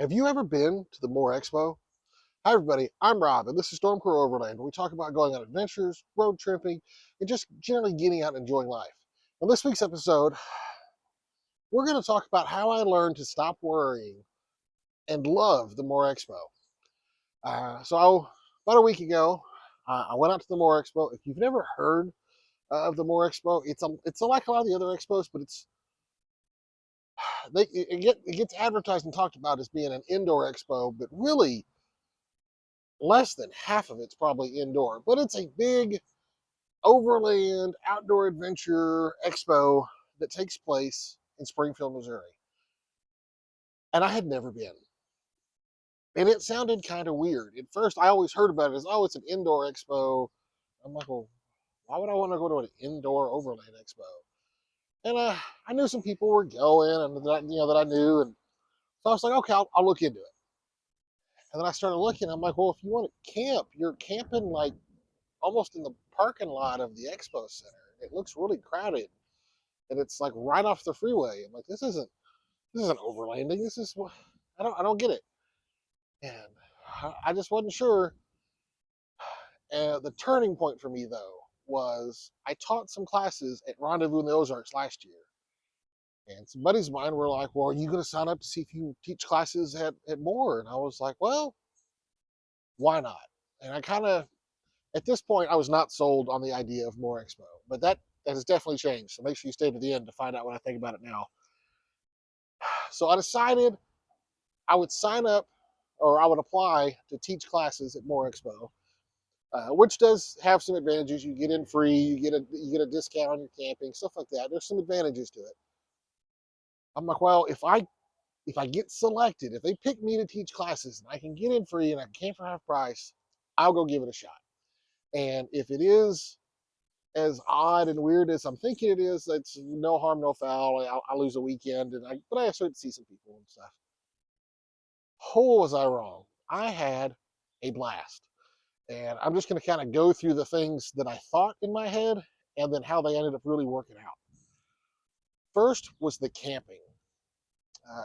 Have you ever been to the MOORE Expo? Hi, everybody. I'm Rob, and this is Stormcrow Overland, where we talk about going on adventures, road tripping, and just generally getting out and enjoying life. On this week's episode, we're going to talk about how I learned to stop worrying and love the MOORE Expo. About a week ago, I went out to the MOORE Expo. If you've never heard of the MOORE Expo, it's like a lot of the other expos, but it gets advertised and talked about as being an indoor expo, but really less than half of it's probably indoor, but it's a big overland outdoor adventure expo that takes place in Springfield, Missouri. And I had never been. And it sounded kind of weird. At first, I always heard about it as, oh, it's an indoor expo. I'm like, well, why would I want to go to an indoor overland expo? And I knew some people were going, and that I knew, and so I was like, okay, I'll look into it. And then I started looking. I'm like, well, if you want to camp, you're camping like almost in the parking lot of the expo center. It looks really crowded, and it's like right off the freeway. I'm like, this isn't overlanding. This is I don't get it, and I just wasn't sure. The turning point for me though was I taught some classes at Rendezvous in the Ozarks last year, and some buddies of mine were like, "Well, are you going to sign up to see if you can teach classes at MOORE?" And I was like, "Well, why not?" And I kind of at this point, I was not sold on the idea of MOORE Expo, but that has definitely changed. So make sure you stay to the end to find out what I think about it now. So I decided I would sign up or I would apply to teach classes at MOORE Expo, which does have some advantages. You get in free, you get a discount on your camping, stuff like that. There's some advantages to it. I'm like, well, if I get selected, if they pick me to teach classes and I can get in free and I can camp for half price, I'll go give it a shot. And if it is as odd and weird as I'm thinking it is, it's no harm, no foul. I lose a weekend, but I start to see some people and stuff. Oh, was I wrong? I had a blast, and I'm just going to kind of go through the things that I thought in my head, and then how they ended up really working out. First was the camping. Uh,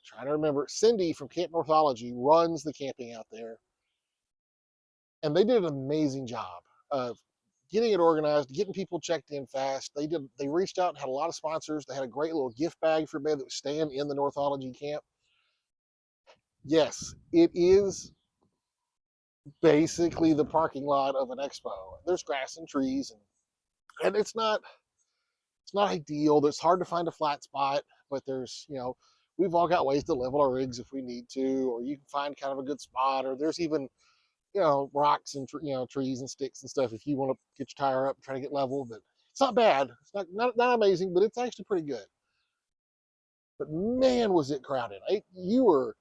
Trying to remember, Cindy from Camp Northology runs the camping out there, and they did an amazing job of getting it organized, getting people checked in fast. They reached out and had a lot of sponsors. They had a great little gift bag for everybody that was staying in the Northology camp. Yes, it is basically the parking lot of an expo. There's grass and trees, and it's not ideal. It's hard to find a flat spot, but we've all got ways to level our rigs if we need to, or you can find kind of a good spot, or there's even rocks and trees and sticks and stuff if you want to get your tire up and try to get level. But it's not bad. It's not amazing, but it's actually pretty good. But man, was it crowded! You were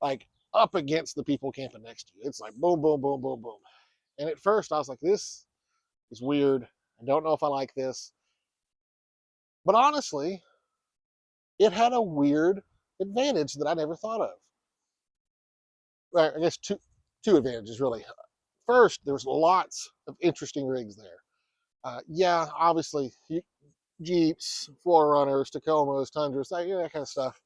like up against the people camping next to you. It's like boom, boom, boom, boom, boom. And at first, I was like, "This is weird. I don't know if I like this." But honestly, it had a weird advantage that I never thought of. Well, I guess two advantages really. First, there's lots of interesting rigs there. Yeah, obviously, Jeeps, Forerunners, Tacomas, Tundras, that kind of stuff.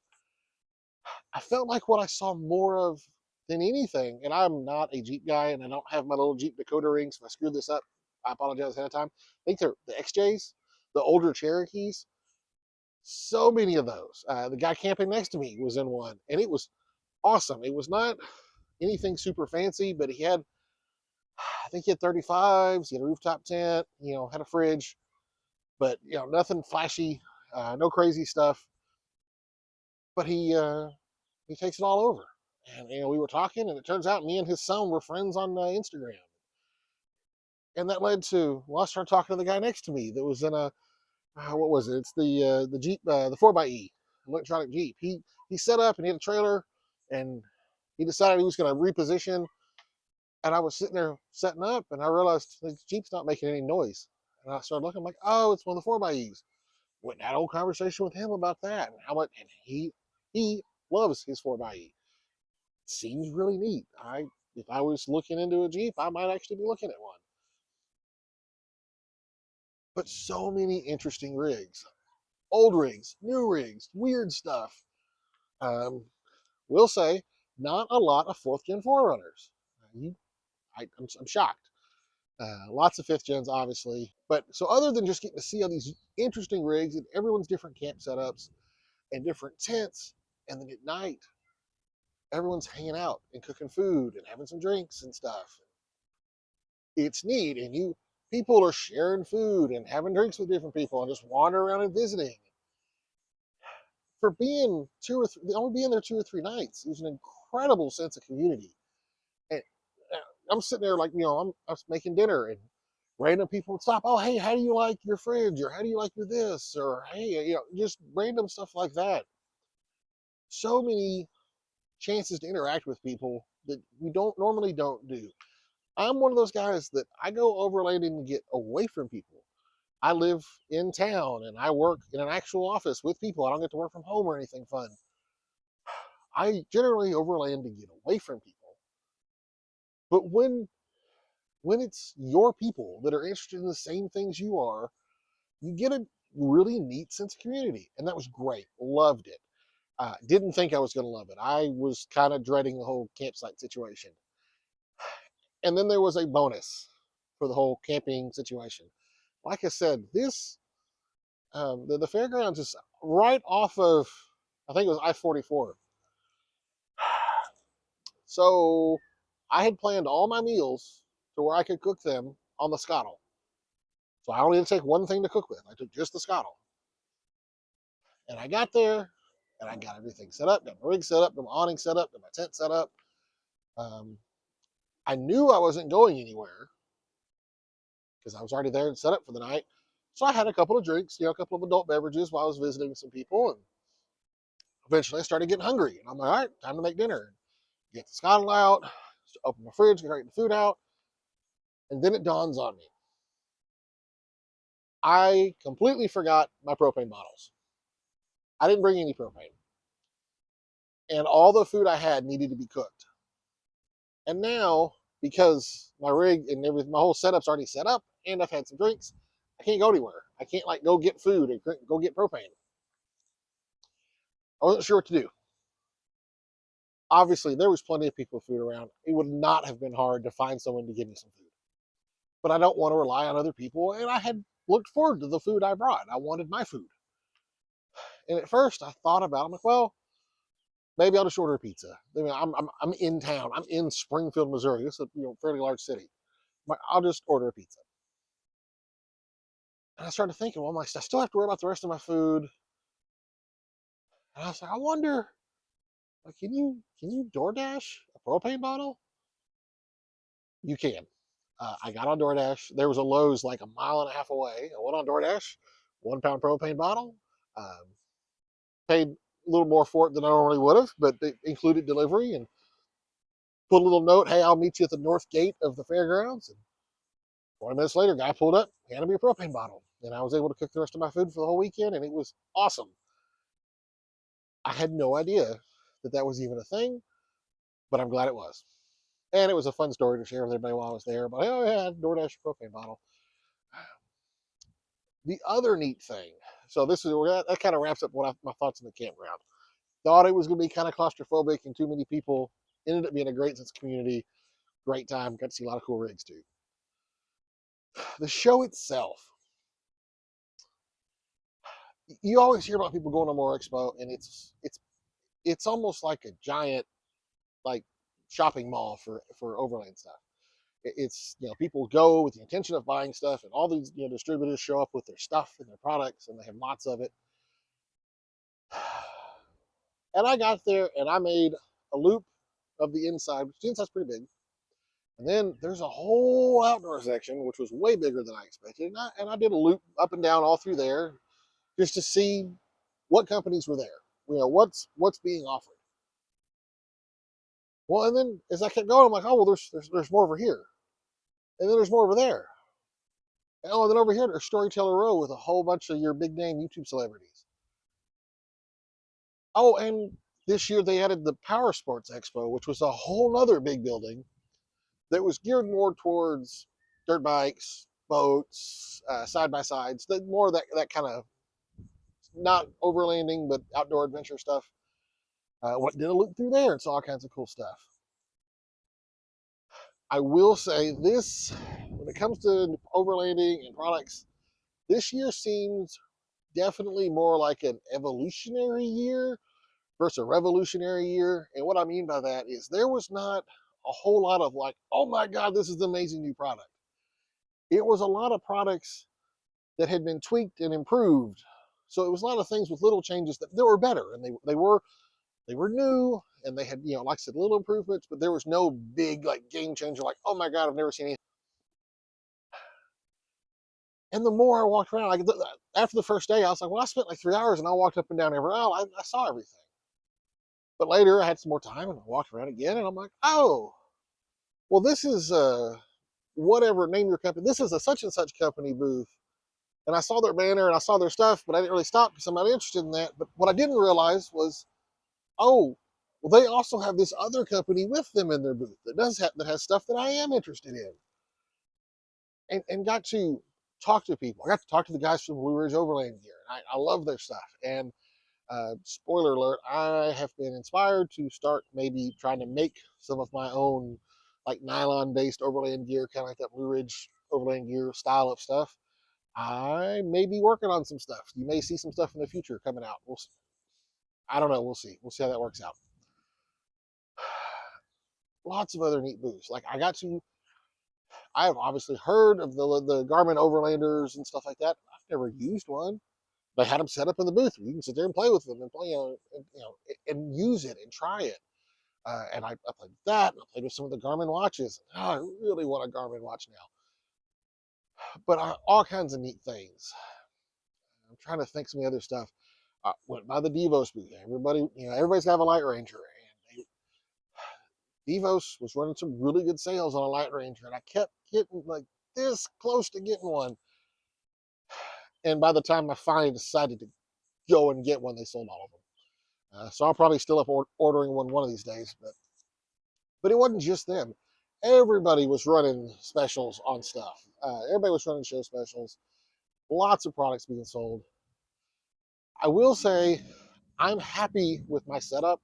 I felt like what I saw more of than anything, and I'm not a Jeep guy, and I don't have my little Jeep Dakota rings. If I screwed this up, I apologize ahead of time. I think they're the XJs, the older Cherokees. So many of those. The guy camping next to me was in one, and it was awesome. It was not anything super fancy, but I think he had 35s, he had a rooftop tent, had a fridge, but nothing flashy, no crazy stuff. But he takes it all over. And we were talking, and it turns out me and his son were friends on Instagram, and that led to I started talking to the guy next to me that was in a what was it? It's the Jeep, the 4xe electronic Jeep. He set up and he had a trailer, and he decided he was going to reposition. And I was sitting there setting up, and I realized the Jeep's not making any noise. And I started looking, I'm like, oh, it's one of the 4xe. Went and had a whole conversation with him about that and how much, and he loves his 4xe. Seems really neat. If I was looking into a Jeep, I might actually be looking at one. But so many interesting rigs, old rigs, new rigs, weird stuff. Will say, not a lot of fourth gen forerunners. I'm shocked. Lots of fifth gens, obviously. But so, other than just getting to see all these interesting rigs and everyone's different camp setups and different tents, and then at night, everyone's hanging out and cooking food and having some drinks and stuff. It's neat, and people are sharing food and having drinks with different people and just wandering around and visiting. For being only being there 2 or 3 nights, it was an incredible sense of community. And I'm sitting there like, I was making dinner and random people would stop. Oh, hey, how do you like your fridge? Or how do you like your this? Or hey, just random stuff like that. So many chances to interact with people that we don't do. I'm one of those guys that I go overlanding to get away from people. I live in town and I work in an actual office with people. I don't get to work from home or anything fun. I generally overland to get away from people. But when it's your people that are interested in the same things you are, you get a really neat sense of community. And that was great. Loved it. Didn't think I was going to love it. I was kind of dreading the whole campsite situation. And then there was a bonus for the whole camping situation. Like I said, the fairgrounds is right off of, I think it was I-44. So I had planned all my meals to where I could cook them on the scuttle. So I only had to take one thing to cook with. I took just the scuttle. And I got there and I got everything set up, got my rig set up, got my awning set up, got my tent set up. Um, I knew I wasn't going anywhere because I was already there and set up for the night. So I had a couple of drinks, a couple of adult beverages while I was visiting some people. And eventually I started getting hungry. And I'm like, all right, time to make dinner. Get the scuttle out, open my fridge, get the food out. And then it dawns on me. I completely forgot my propane bottles. I didn't bring any propane. And all the food I had needed to be cooked. And now, because my rig and everything, my whole setup's already set up, and I've had some drinks, I can't go anywhere. I can't like go get food and go get propane. I wasn't sure what to do. Obviously, there was plenty of people with food around. It would not have been hard to find someone to give me some food. But I don't want to rely on other people, and I had looked forward to the food I brought. I wanted my food. And at first, I thought about it. I'm like, well, maybe I'll just order a pizza. I mean, I'm in town. I'm in Springfield, Missouri. This is a fairly large city. I'll just order a pizza. And I started thinking, well, I still have to worry about the rest of my food. And I was like, I wonder, like, can you DoorDash a propane bottle? You can. I got on DoorDash. There was a Lowe's like a mile and a half away. I went on DoorDash, 1 pound propane bottle. Paid a little more for it than I normally would have, but they included delivery and put a little note, hey, I'll meet you at the north gate of the fairgrounds. And 20 minutes later, guy pulled up, handed me a propane bottle. And I was able to cook the rest of my food for the whole weekend, and it was awesome. I had no idea that that was even a thing, but I'm glad it was. And it was a fun story to share with everybody while I was there. But oh yeah, DoorDash propane bottle. The other neat thing, so this is that kind of wraps up my thoughts on the campground. Thought it was going to be kind of claustrophobic and too many people. Ended up being a great sense of community, great time. Got to see a lot of cool rigs too. The show itself, you always hear about people going to MOORE Expo, and it's almost like a giant like shopping mall for overland stuff. It's people go with the intention of buying stuff, and all these distributors show up with their stuff and their products, and they have lots of it. And I got there and I made a loop of the inside, which the inside's pretty big. And then there's a whole outdoor section, which was way bigger than I expected. And I did a loop up and down all through there just to see what companies were there. What's being offered. Well, and then as I kept going, I'm like, oh well, there's more over here, and then there's more over there. And then over here there's Storyteller Row with a whole bunch of your big name YouTube celebrities. Oh, and this year they added the Power Sports Expo, which was a whole other big building that was geared more towards dirt bikes, boats, side by sides, more of that kind of not overlanding but outdoor adventure stuff. Did a loop through there and saw all kinds of cool stuff. I will say this, when it comes to overlanding and products, this year seems definitely more like an evolutionary year versus a revolutionary year. And what I mean by that is there was not a whole lot of like, oh my God, this is an amazing new product. It was a lot of products that had been tweaked and improved. So it was a lot of things with little changes that were better, and they were new, and they had, like I said, little improvements, but there was no big like game changer like, oh my God, I've never seen anything. And the more I walked around, like after the first day, I was like, well, I spent like 3 hours and I walked up and down every aisle. I saw everything. But later I had some more time and I walked around again, and I'm like, oh, well, this is whatever, name your company. This is a such and such company booth. And I saw their banner and I saw their stuff, but I didn't really stop because I'm not interested in that. But what I didn't realize was, oh, well, they also have this other company with them in their booth that has stuff that I am interested in, and got to talk to people. I got to talk to the guys from Blue Ridge Overland Gear. I love their stuff. And spoiler alert, I have been inspired to start maybe trying to make some of my own like nylon based overland gear, kind of like that Blue Ridge Overland Gear style of stuff. I may be working on some stuff. You may see some stuff in the future coming out. I don't know. We'll see. We'll see how that works out. Lots of other neat booths. Like I have obviously heard of the Garmin Overlanders and stuff like that. I've never used one. They had them set up in the booth. You can sit there and play with them and play, and use it and try it. And I played with that. And I played with some of the Garmin watches. Oh, I really want a Garmin watch now. But all kinds of neat things. I'm trying to think some of the other stuff. Went by the Devos booth. Everybody's got a Light Ranger, and Devos was running some really good sales on a Light Ranger, and I kept getting like this close to getting one. And by the time I finally decided to go and get one, they sold all of them. So I'll probably still up ordering one of these days. But it wasn't just them. Everybody was running specials on stuff. Everybody was running show specials. Lots of products being sold. I will say I'm happy with my setup.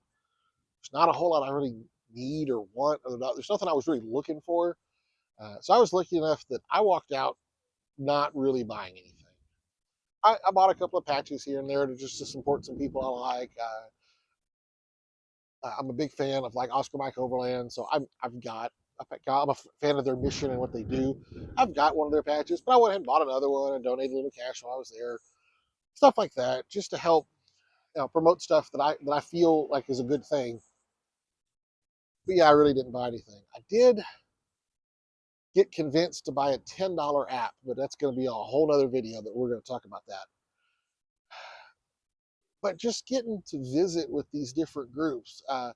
There's not a whole lot I really need or want. There's nothing I was really looking for. So I was lucky enough that I walked out not really buying anything. I bought a couple of patches here and there to support some people I like. I'm a big fan of like Oscar Mike Overland, so I'm a fan of their mission and what they do. I've got one of their patches, but I went ahead and bought another one and donated a little cash while I was there. Stuff like that, just to help promote stuff that I feel like is a good thing. But yeah, I really didn't buy anything. I did get convinced to buy a $10 app, but that's going to be a whole nother video that we're going to talk about that. But just getting to visit with these different groups, I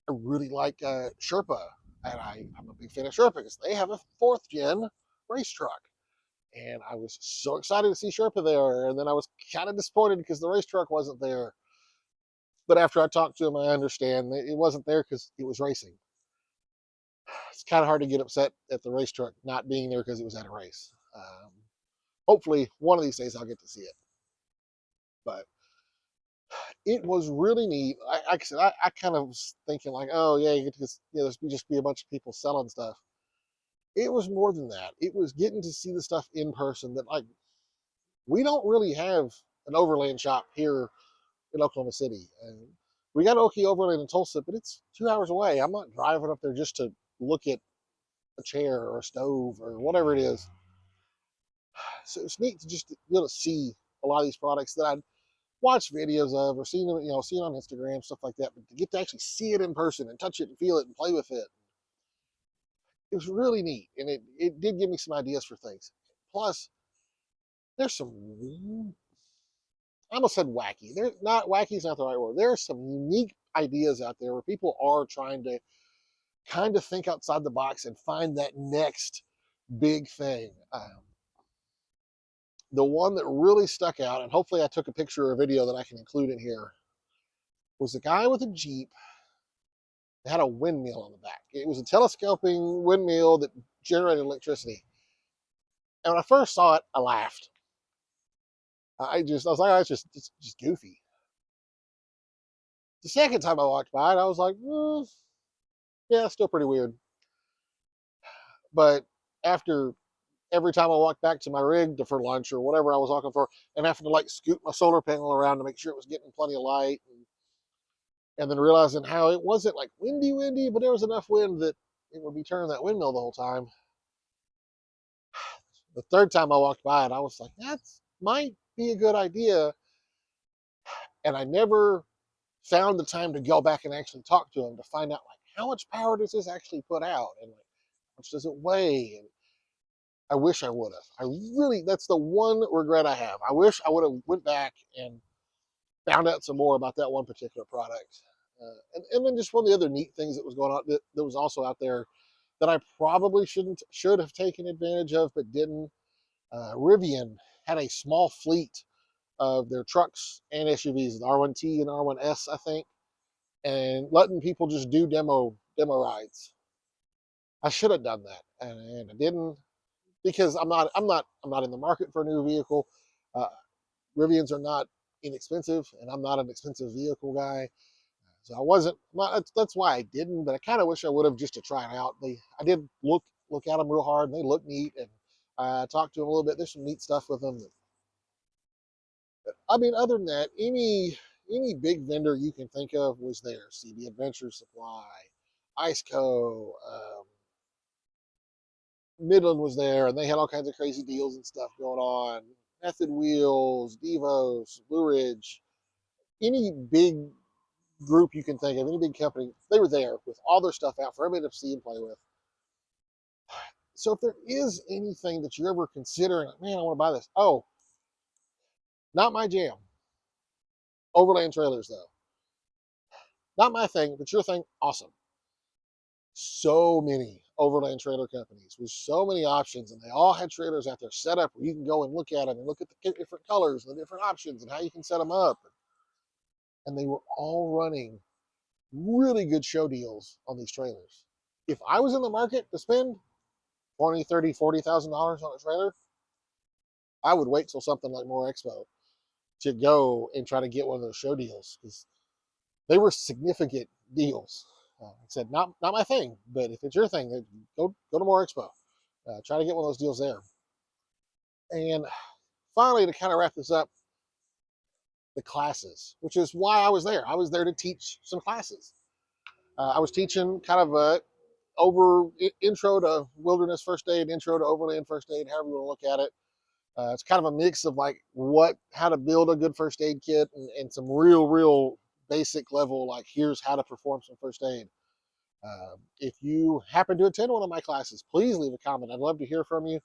really like Sherpa, and I'm a big fan of Sherpa because they have a 4th-gen race truck. And I was so excited to see Sherpa there, and then I was kind of disappointed because the race truck wasn't there. But after I talked to him, I understand it wasn't there because it was racing. It's kind of hard to get upset at the race truck not being there because it was at a race. Hopefully, one of these days I'll get to see it. But it was really neat. Like I said, I kind of was thinking like, oh yeah, you get to there's just be a bunch of people selling stuff. It was more than that. It was getting to see the stuff in person that like we don't really have an overland shop here in Oklahoma City. And we got Okie Overland in Tulsa, but it's 2 hours away. I'm not driving up there just to look at a chair or a stove or whatever it is. So it's neat to just be able to see a lot of these products that I'd watched videos of or seen them, seen on Instagram, stuff like that. But to get to actually see it in person and touch it and feel it and play with it, it was really neat. And it did give me some ideas for things. Plus, there's some, I almost said wacky. They're not, wacky is not the right word. There are some unique ideas out there where people are trying to kind of think outside the box and find that next big thing. The one that really stuck out, and hopefully I took a picture or a video that I can include in here, was a guy with a Jeep that had a windmill on the back. It was a telescoping windmill that generated electricity. And when I first saw it, I laughed. I was like, oh, it's just goofy. The second time I walked by it, I was like, yeah, still pretty weird. But after every time I walked back to my rig for lunch or whatever I was walking for, and having to like scoot my solar panel around to make sure it was getting plenty of light, and then realizing how it wasn't like windy, but there was enough wind that it would be turning that windmill the whole time. The third time I walked by it, I was like, that might be a good idea. And I never found the time to go back and actually talk to him to find out like how much power does this actually put out and like how much does it weigh. And I wish I would have. I really, that's the one regret I have. I wish I would have went back and found out some more about that one particular product. And then just one of the other neat things that was going on that was also out there that I probably should have taken advantage of but didn't. Rivian had a small fleet of their trucks and SUVs, the R1T and R1S, I think, and letting people just do demo rides. I should have done that, and I didn't because I'm not in the market for a new vehicle. Uh, Rivians are not inexpensive, and I'm not an expensive vehicle guy. So I wasn't. That's why I didn't. But I kind of wish I would have just to try it out. I did look at them real hard, and they look neat. And I talked to them a little bit. There's some neat stuff with them. I mean, other than that, any big vendor you can think of was there. CB Adventure Supply, IceCo, Midland was there, and they had all kinds of crazy deals and stuff going on. Method Wheels, Devos, Blue Ridge, any big group you can think of, any big company, they were there with all their stuff out for everybody to see and play with. So if there is anything that you're ever considering, like, man, I want to buy this. Oh, not my jam. Overland trailers, though. Not my thing, but your thing, awesome. So many overland trailer companies with so many options, and they all had trailers out there set up where you can go and look at them and look at the different colors and the different options and how you can set them up. And they were all running really good show deals on these trailers. If I was in the market to spend 20, 30, $40,000 on a trailer, I would wait till something like MOORE Expo to go and try to get one of those show deals because they were significant deals. I said, not my thing, but if it's your thing, then go to MOORE Expo. Try to get one of those deals there. And finally, to kind of wrap this up, the classes, which is why I was there. I was there to teach some classes. I was teaching kind of a intro to wilderness first aid, intro to overland first aid, however you want to look at it. It's kind of a mix of like how to build a good first aid kit and some real basic level, like here's how to perform some first aid. If you happen to attend one of my classes, please leave a comment. I'd love to hear from you.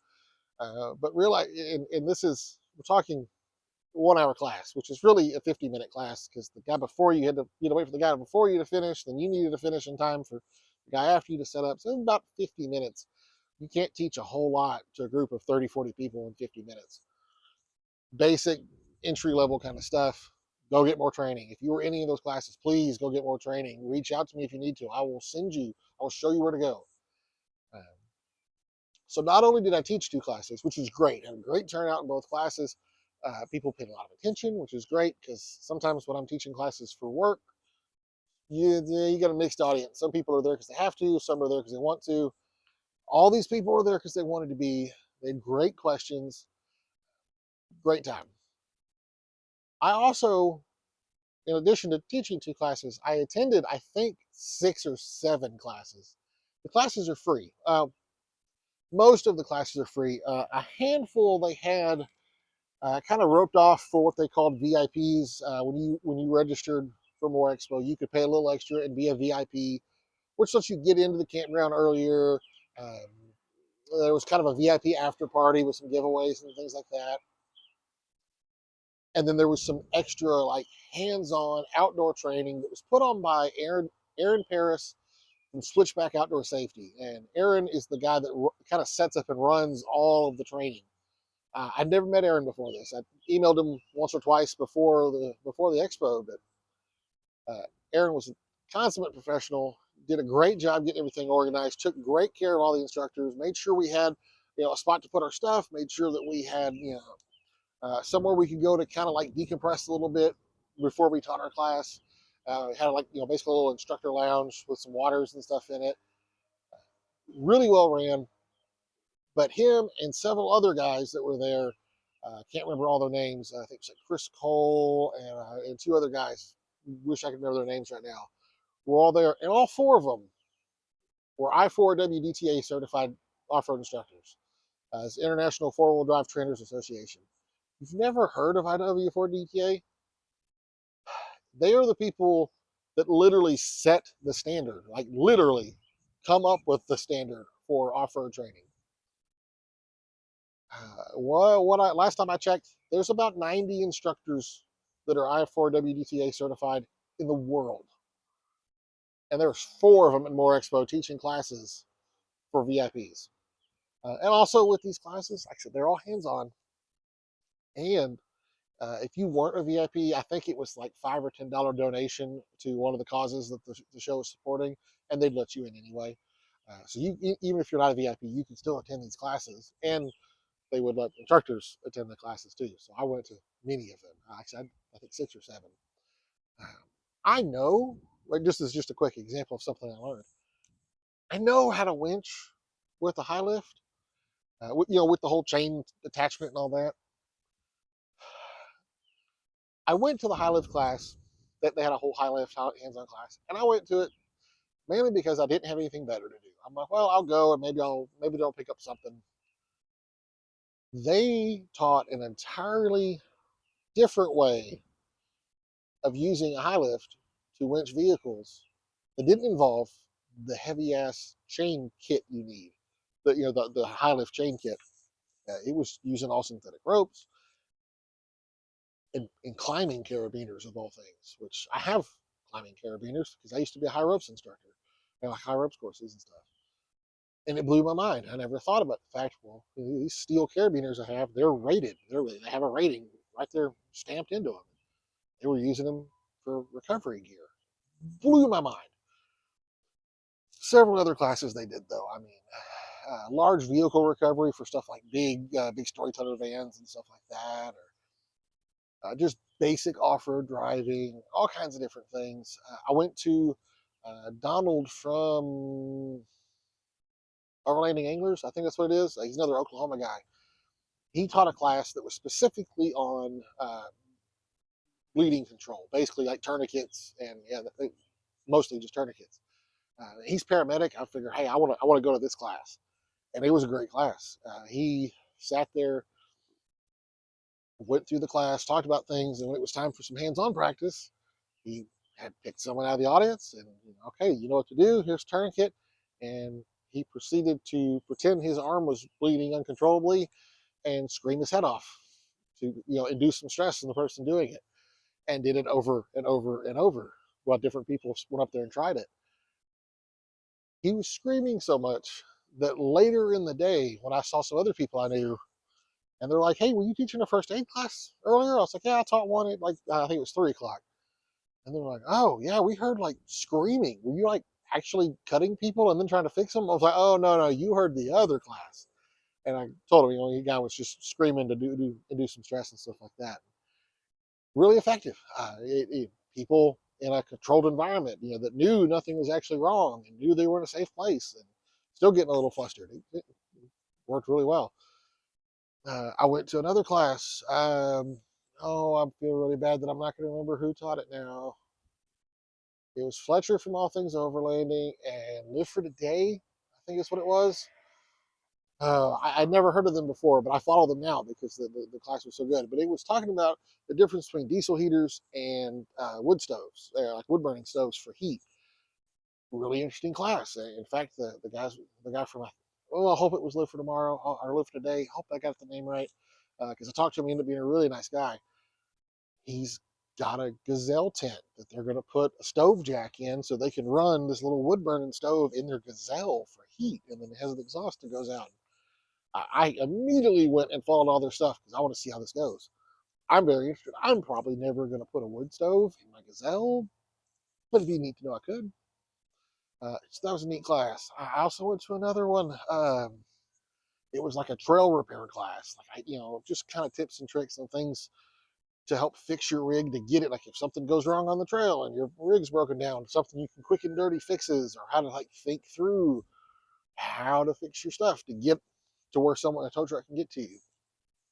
But realize, and this is, we're talking 1 hour class, which is really a 50-minute class because the guy before you had to wait for the guy before you to finish, then you needed to finish in time for the guy after you to set up. So it's about 50 minutes. You can't teach a whole lot to a group of 30, 40 people in 50 minutes. Basic entry level kind of stuff. Go get more training. If you were any of those classes, please go get more training. Reach out to me if you need to. I will show you where to go. Um, so not only did I teach 2 classes, which was great, I had a great turnout in both classes. People paid a lot of attention, which is great because sometimes when I'm teaching classes for work, you got a mixed audience. Some people are there because they have to, some are there because they want to. All these people were there because they wanted to be. They had great questions, great time. I also, in addition to teaching 2 classes, I attended, I think, 6 or 7 classes. The classes are free. Most of the classes are free. A handful they had kind of roped off for what they called VIPs. When you registered for MOORE Expo, you could pay a little extra and be a VIP, which lets you get into the campground earlier. Um, there was kind of a VIP after party with some giveaways and things like that. And then there was some extra like hands-on outdoor training that was put on by Aaron Paris from Switchback Outdoor Safety. And Aaron is the guy that kind of sets up and runs all of the training. I'd never met Aaron before this. I emailed him once or twice before the expo, but Aaron was a consummate professional. Did a great job getting everything organized. Took great care of all the instructors. Made sure we had a spot to put our stuff. Made sure that we had somewhere we could go to kind of like decompress a little bit before we taught our class. Had like basically a little instructor lounge with some waters and stuff in it. Really well ran. But him and several other guys that were there, can't remember all their names. I think it's like Chris Cole and two other guys. Wish I could remember their names right now. We're all there, and all four of them were I4 WDTA certified off-road instructors. It's International Four-Wheel Drive Trainers Association. You've never heard of IW4DTA? They are the people that literally set the standard, like literally come up with the standard for off-road training. Last time I checked, there's about 90 instructors that are I4 WDTA certified in the world, and there's four of them at MOORE Expo teaching classes for VIPs. And also with these classes, like I said, they're all hands-on. And if you weren't a VIP, I think it was like $5 or $10 donation to one of the causes that the show is supporting, and they'd let you in anyway. So even if you're not a VIP, you can still attend these classes, and they would let instructors attend the classes too. So I went to many of them. Actually, I think 6 or 7. Um, I know, like this is just a quick example of something I learned. I know how to winch with a high lift, with the whole chain attachment and all that. I went to the high lift class. That they had a whole high lift hands-on class, and I went to it mainly because I didn't have anything better to do. I'm like, well, I'll go and maybe they'll pick up something. They taught an entirely different way of using a high lift to winch vehicles that didn't involve the heavy ass chain kit you need. The high lift chain kit. It was using all synthetic ropes and climbing carabiners of all things, which I have climbing carabiners because I used to be a high ropes instructor, like high ropes courses and stuff. And it blew my mind. I never thought about the fact, well, these steel carabiners I have, they're rated. They have a rating right there stamped into them. They were using them for recovery gear. Blew my mind. Several other classes they did though. I mean, large vehicle recovery for stuff like big storyteller vans and stuff like that, or just basic off-road driving, all kinds of different things. I went to Donald from Overlanding Anglers. I think that's what it is. He's another Oklahoma guy. He taught a class that was specifically on bleeding control, basically like tourniquets and mostly just tourniquets. He's paramedic. I figured, hey, I want to go to this class, and it was a great class. He sat there, went through the class, talked about things, and when it was time for some hands-on practice, he had picked someone out of the audience, and okay, you know what to do. Here's tourniquet, and he proceeded to pretend his arm was bleeding uncontrollably and scream his head off to induce some stress in the person doing it, and did it over and over and over while different people went up there and tried it. He was screaming so much that later in the day, when I saw some other people I knew, and they're like, "Hey, were you teaching a first aid class earlier?" I was like, "Yeah, I taught one at like I think it was 3 o'clock." And they're like, "Oh yeah, we heard like screaming. Were you like actually cutting people and then trying to fix them?" I was like, "Oh no, you heard the other class." And I told him, the guy was just screaming to do some stress and stuff like that. Really effective. People in a controlled environment, that knew nothing was actually wrong and knew they were in a safe place, and still getting a little flustered. It worked really well. I went to another class. Oh, I feel really bad that I'm not going to remember who taught it now. It was Fletcher from All Things Overlanding and Live for Today, I think is what it was. I'd never heard of them before, but I follow them now because the class was so good. But it was talking about the difference between diesel heaters and wood stoves, like wood burning stoves for heat. Really interesting class. In fact, the guy from, I hope it was Live for Tomorrow or Live for Today. Hope I got the name right because I talked to him. He ended up being a really nice guy. He's got a Gazelle tent that they're going to put a stove jack in so they can run this little wood burning stove in their Gazelle for heat, and then it has an exhaust that goes out. I immediately went and followed all their stuff because I want to see how this goes. I'm very interested. I'm probably never going to put a wood stove in my Gazelle, but it'd be neat to know I could. So that was a neat class. I also went to another one. It was like a trail repair class, like just kind of tips and tricks and things to help fix your rig to get it. Like if something goes wrong on the trail and your rig's broken down, something you can quick and dirty fixes, or how to like think through how to fix your stuff to get to where a tow truck can get to you.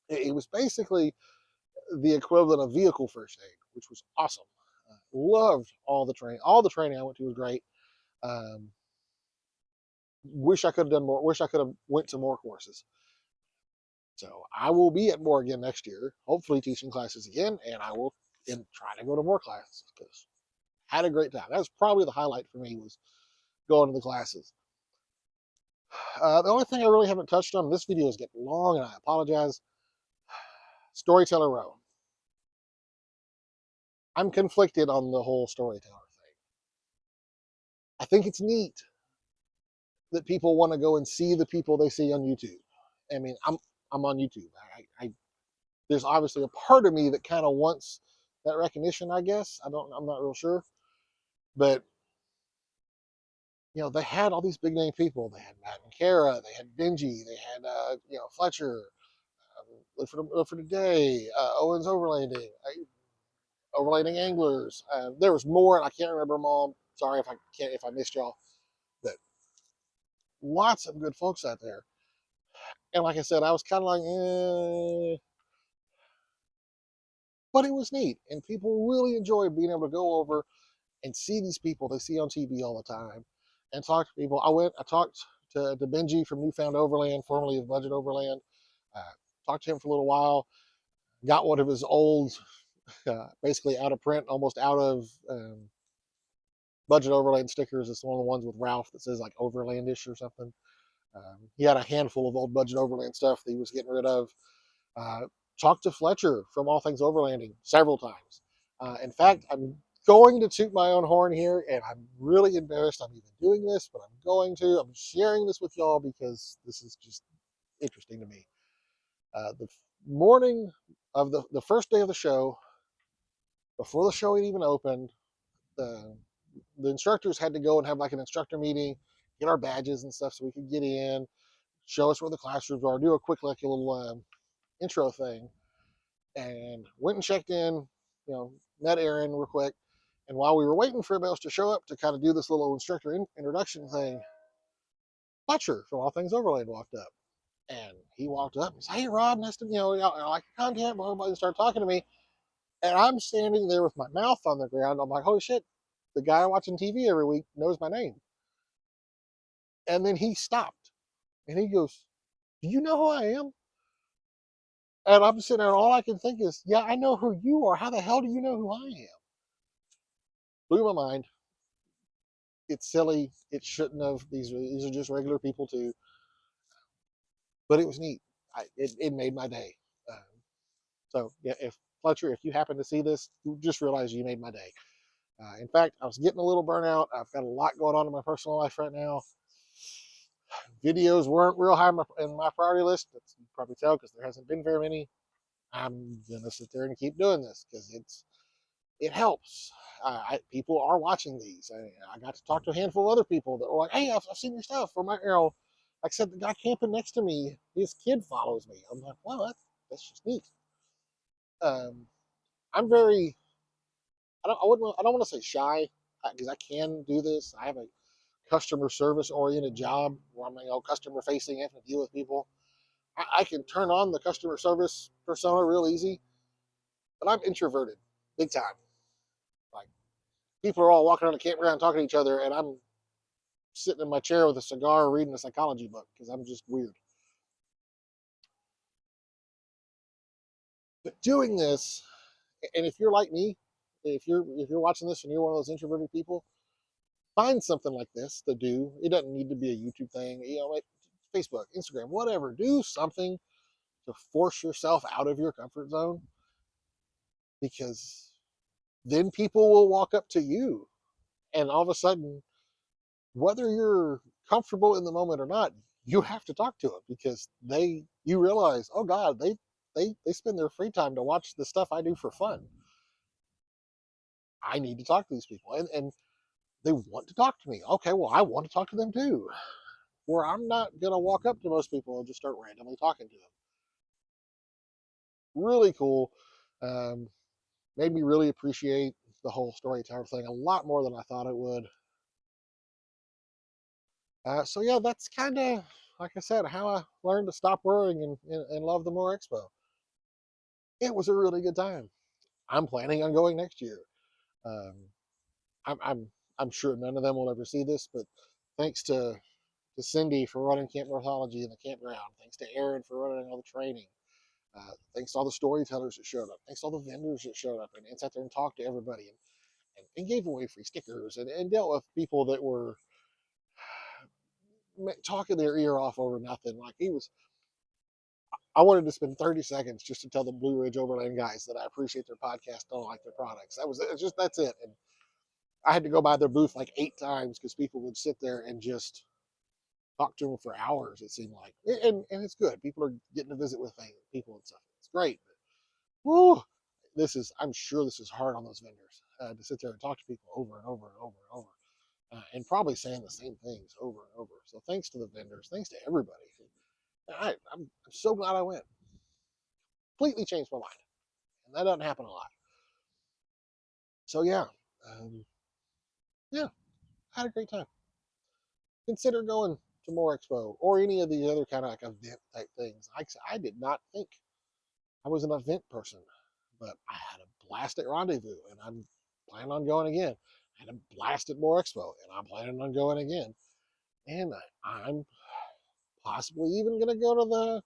It was basically the equivalent of vehicle first aid, which was awesome. Loved all the training. All the training I went to was great. Um, wish I could have done more. Wish I could have went to more courses. So I will be at MOORE again next year, hopefully teaching classes again, and I will try to go to more classes because I had a great time. That was probably the highlight for me, was going to the classes. The only thing I really haven't touched on, this video is getting long and I apologize. Storyteller Row. I'm conflicted on the whole storyteller thing. I think it's neat that people want to go and see the people they see on YouTube. I mean, I'm on YouTube. There's obviously a part of me that kind of wants that recognition, I guess. I'm not real sure. But they had all these big name people. They had Matt and Kara, they had Benji, they had Fletcher, Live for Today, Owens Overlanding Anglers. There was more, and I can't remember them all. Sorry if I missed y'all. But lots of good folks out there. And like I said, I was kind of like, but it was neat, and people really enjoyed being able to go over and see these people they see on TV all the time, and talk to people. I talked to Benji from Newfound Overland, formerly of Budget Overland. Uh, Talked to him for a little while. Got one of his old, basically out of print, almost out of Budget Overland stickers. It's one of the ones with Ralph that says like Overlandish or something. He had a handful of old Budget Overland stuff that he was getting rid of. Uh, Talked to Fletcher from All Things Overlanding several times. In fact, I'm going to toot my own horn here, and I'm really embarrassed I'm even doing this, but I'm going to. I'm sharing this with y'all because this is just interesting to me. The morning of the first day of the show, before the show had even opened, the instructors had to go and have like an instructor meeting, get our badges and stuff so we could get in, show us where the classrooms are, do a quick like a little intro thing, and went and checked in, met Aaron real quick. And while we were waiting for everybody else to show up to kind of do this little instructor introduction thing, Fletcher from All Things Overland walked up. And he walked up and said, "Hey, Rod, nice to, I like your content," blah, blah, blah, and started talking to me. And I'm standing there with my mouth on the ground. I'm like, holy shit, the guy watching TV every week knows my name. And then he stopped and he goes, "Do you know who I am?" And I'm sitting there, and all I can think is, yeah, I know who you are. How the hell do you know who I am? Blew my mind. It's silly. It shouldn't have. These are just regular people too. But it was neat. It made my day. Um, so yeah, if Fletcher, if you happen to see this, just realize you made my day. In fact, I was getting a little burnout. I've got a lot going on in my personal life right now. Videos weren't real high in my priority list. That's, you can probably tell because there hasn't been very many. I'm gonna sit there and keep doing this because it helps. People are watching these. I got to talk to a handful of other people that were like, "Hey, I've seen your stuff." For my arrow, like I said, the guy camping next to me, his kid follows me. I'm like, "Wow, that's just neat." Um, I'm very. I don't want to say shy because I can do this. I have a customer service oriented job where I'm customer facing, having to deal with people. I can turn on the customer service persona real easy, but I'm introverted, big time. Like people are all walking around the campground talking to each other, and I'm sitting in my chair with a cigar reading a psychology book because I'm just weird. But doing this, and if you're like me, if you're watching this and you're one of those introverted people, find something like this to do. It doesn't need to be a YouTube thing, like Facebook, Instagram, whatever. Do something to force yourself out of your comfort zone because then people will walk up to you, and all of a sudden, whether you're comfortable in the moment or not, you have to talk to them because you realize, oh God, they spend their free time to watch the stuff I do for fun. I need to talk to these people, and they want to talk to me. Okay, well, I want to talk to them too. Where I'm not gonna walk up to most people and just start randomly talking to them. Really cool. Made me really appreciate the whole storyteller thing a lot more than I thought it would. So yeah, that's kind of, like I said, how I learned to stop worrying and love the MOORE Expo. It was a really good time. I'm planning on going next year. Um, I'm sure none of them will ever see this, but thanks to Cindy for running Camp Northology in the campground. Thanks to Aaron for running all the training. Thanks to all the storytellers that showed up. Thanks to all the vendors that showed up and sat there and talked to everybody and gave away free stickers and dealt with people that were talking their ear off over nothing. Like I wanted to spend 30 seconds just to tell the Blue Ridge Overland guys that I appreciate their podcast, don't like their products. That's it. And I had to go by their booth like 8 times because people would sit there and just talk to them for hours. It seemed like, and it's good. People are getting to visit with people and stuff. It's great. Woo! I'm sure this is hard on those vendors to sit there and talk to people over and over and over and over, and probably saying the same things over and over. So thanks to the vendors, thanks to everybody. I'm so glad I went. Completely changed my mind, and that doesn't happen a lot. So yeah, um, yeah, had a great time. Consider going to MOORE Expo or any of the other kind of like event type things. I did not think I was an event person, but I had a blast at Rendezvous, and I'm planning on going again. I had a blast at MOORE Expo, and I'm planning on going again. And I'm possibly even going to go to the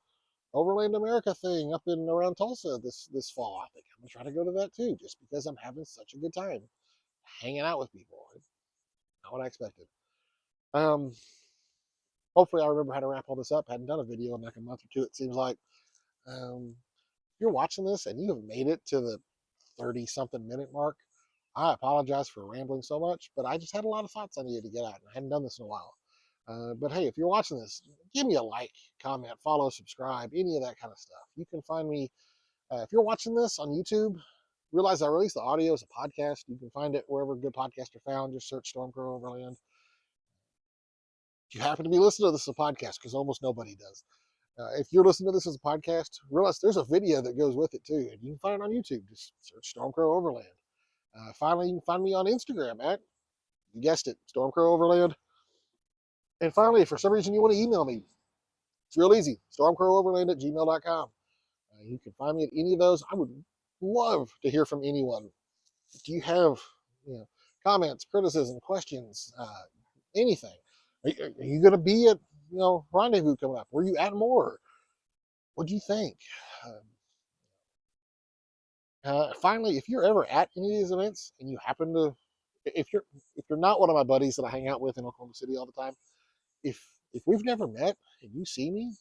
Overland America thing up in around Tulsa this fall. I think I'm going to try to go to that too, just because I'm having such a good time hanging out with people. Not what I expected. Um, Hopefully I remember how to wrap all this up. I hadn't done a video in like a month or two. It seems like. If you're watching this and you have made it to the 30 something minute mark, I apologize for rambling so much, but I just had a lot of thoughts I needed to get out, and I hadn't done this in a while. But hey, if you're watching this, give me a like, comment, follow, subscribe, any of that kind of stuff. You can find me, if you're watching this on YouTube, realize I release the audio as a podcast. You can find it wherever good podcasts are found. Just search Stormcrow Overland. If you happen to be listening to this as a podcast, because almost nobody does, if you're listening to this as a podcast, realize there's a video that goes with it too, and you can find it on YouTube. Just search Stormcrow Overland. Finally, you can find me on Instagram at, you guessed it, Stormcrow Overland. And finally, if for some reason you want to email me, it's real easy, stormcrowoverland@gmail.com. You can find me at any of those. I would love to hear from anyone. Do you have, comments, criticism, questions, anything? Are you going to be at, Rendezvous coming up? Were you at MOORE? What do you think? Um, Finally, if you're ever at any of these events and you happen to, if you're not one of my buddies that I hang out with in Oklahoma City all the time, if we've never met and you see me,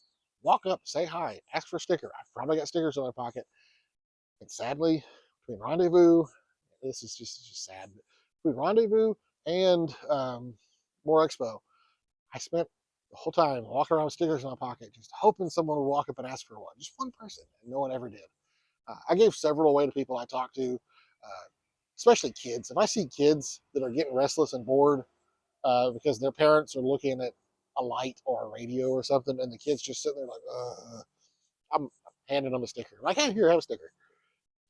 walk up, say hi, ask for a sticker. I've probably got stickers in my pocket. And sadly, between Rendezvous, this is just sad. Between Rendezvous and MOORE Expo, I spent the whole time walking around with stickers in my pocket, just hoping someone would walk up and ask for one. Just one person, and no one ever did. I gave several away to people I talked to, especially kids. If I see kids that are getting restless and bored because their parents are looking at a light or a radio or something, and the kids just sitting there like, I'm handing them a sticker. Like, hey, here, have a sticker.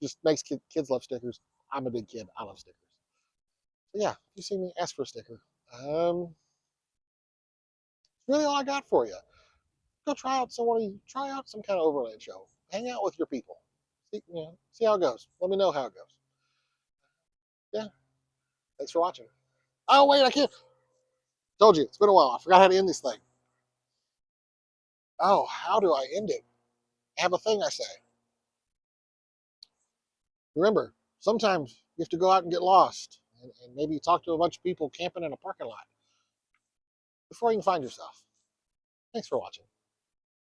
Just makes kids love stickers. I'm a big kid. I love stickers. So yeah, if you see me, ask for a sticker. It's really all I got for you. Go try out some kind of overland show. Hang out with your people. See how it goes. Let me know how it goes. Yeah, thanks for watching. Oh wait, I can't. Told you it's been a while. I forgot how to end this thing. Oh, how do I end it? I have a thing I say. Remember, sometimes you have to go out and get lost, and maybe talk to a bunch of people camping in a parking lot before you can find yourself. Thanks for watching.